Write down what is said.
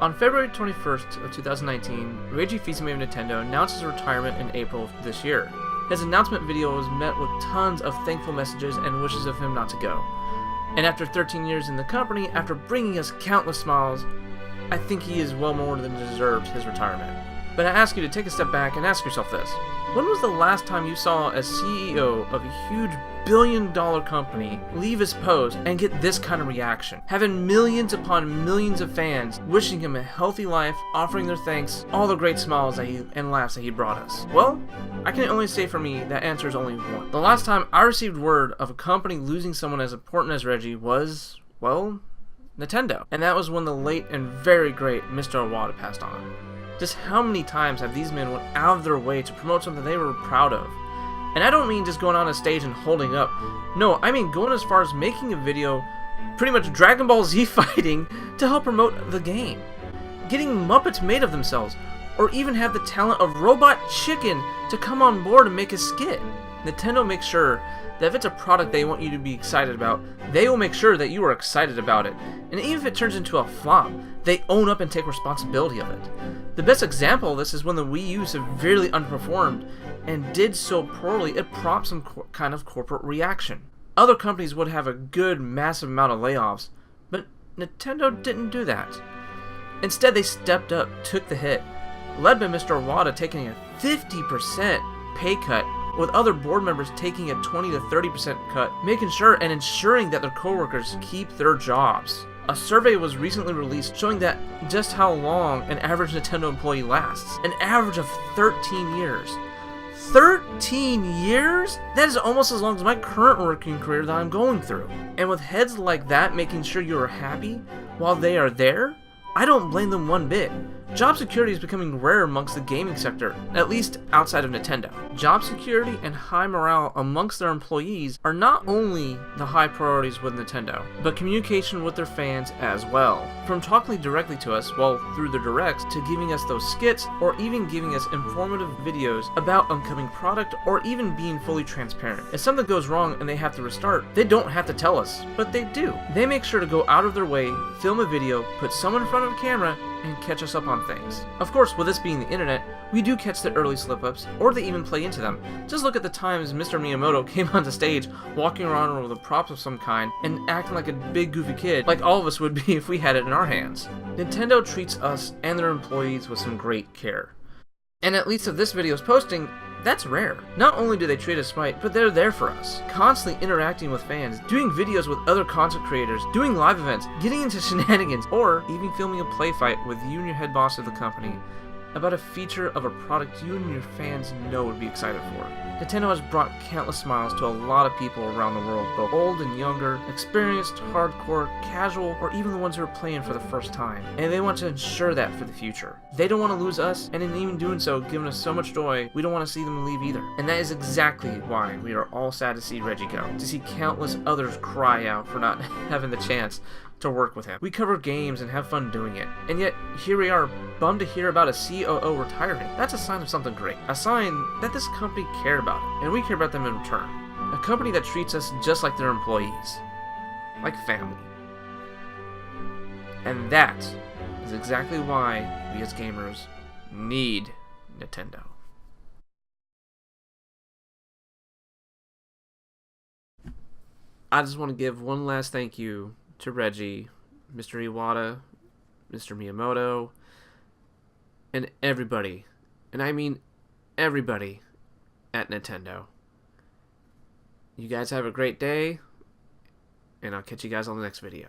On February 21st of 2019, Reggie Fils-Aimé of Nintendo announced his retirement in April of this year. His announcement video was met with tons of thankful messages and wishes of him not to go. And after 13 years in the company, after bringing us countless smiles, I think he is well more than deserved his retirement. But I ask you to take a step back and ask yourself this. When was the last time you saw a CEO of a huge billion-dollar company leave his post and get this kind of reaction? Having millions upon millions of fans wishing him a healthy life, offering their thanks, all the great smiles and laughs that he brought us. Well, I can only say for me, that answer is only one. The last time I received word of a company losing someone as important as Reggie was, well, Nintendo. And that was when the late and very great Mr. Iwata passed on. Just how many times have these men went out of their way to promote something they were proud of? And I don't mean just going on a stage and holding up. No, I mean going as far as making a video, pretty much Dragon Ball Z fighting, to help promote the game. Getting Muppets made of themselves, or even have the talent of Robot Chicken to come on board and make a skit. Nintendo makes sure that if it's a product they want you to be excited about, they will make sure that you are excited about it. And even if it turns into a flop, they own up and take responsibility of it. The best example of this is when the Wii U severely underperformed and did so poorly, it prompted some kind of corporate reaction. Other companies would have a good massive amount of layoffs, but Nintendo didn't do that. Instead, they stepped up, took the hit, led by Mr. Iwata taking a 50% pay cut, with other board members taking a 20 to 30% cut, making sure and ensuring that their coworkers keep their jobs. A survey was recently released showing that just how long an average Nintendo employee lasts. An average of 13 years. 13 years? That is almost as long as my current working career that I'm going through. And with heads like that making sure you are happy while they are there, I don't blame them one bit. Job security is becoming rare amongst the gaming sector, at least outside of Nintendo. Job security and high morale amongst their employees are not only the high priorities with Nintendo, but communication with their fans as well. From talking directly to us, well, through the directs, to giving us those skits, or even giving us informative videos about upcoming product, or even being fully transparent. If something goes wrong and they have to restart, they don't have to tell us, but they do. They make sure to go out of their way, film a video, put someone in front of a camera, and catch us up on things. Of course, with this being the internet, we do catch the early slip-ups, or they even play into them. Just look at the times Mr. Miyamoto came onto stage, walking around with a prop of some kind, and acting like a big goofy kid, like all of us would be if we had it in our hands. Nintendo treats us and their employees with some great care. And at least if this video is posting, that's rare. Not only do they treat us right, but they're there for us, constantly interacting with fans, doing videos with other content creators, doing live events, getting into shenanigans, or even filming a play fight with you and your head boss of the company about a feature of a product you and your fans know would be excited for. Nintendo has brought countless smiles to a lot of people around the world, both old and younger, experienced, hardcore, casual, or even the ones who are playing for the first time. And they want to ensure that for the future. They don't want to lose us, and in even doing so, giving us so much joy, we don't want to see them leave either. And that is exactly why we are all sad to see Reggie go, to see countless others cry out for not having the chance to work with him. We cover games and have fun doing it, and yet here we are, bummed to hear about a COO retiring. That's a sign of something great, a sign that this company cared about it, and we care about them in return. A company that treats us just like their employees, like family. And that is exactly why we as gamers need Nintendo. I just want to give one last thank you to Reggie, Mr. Iwata, Mr. Miyamoto, and everybody, and I mean everybody, at Nintendo. You guys have a great day, and I'll catch you guys on the next video.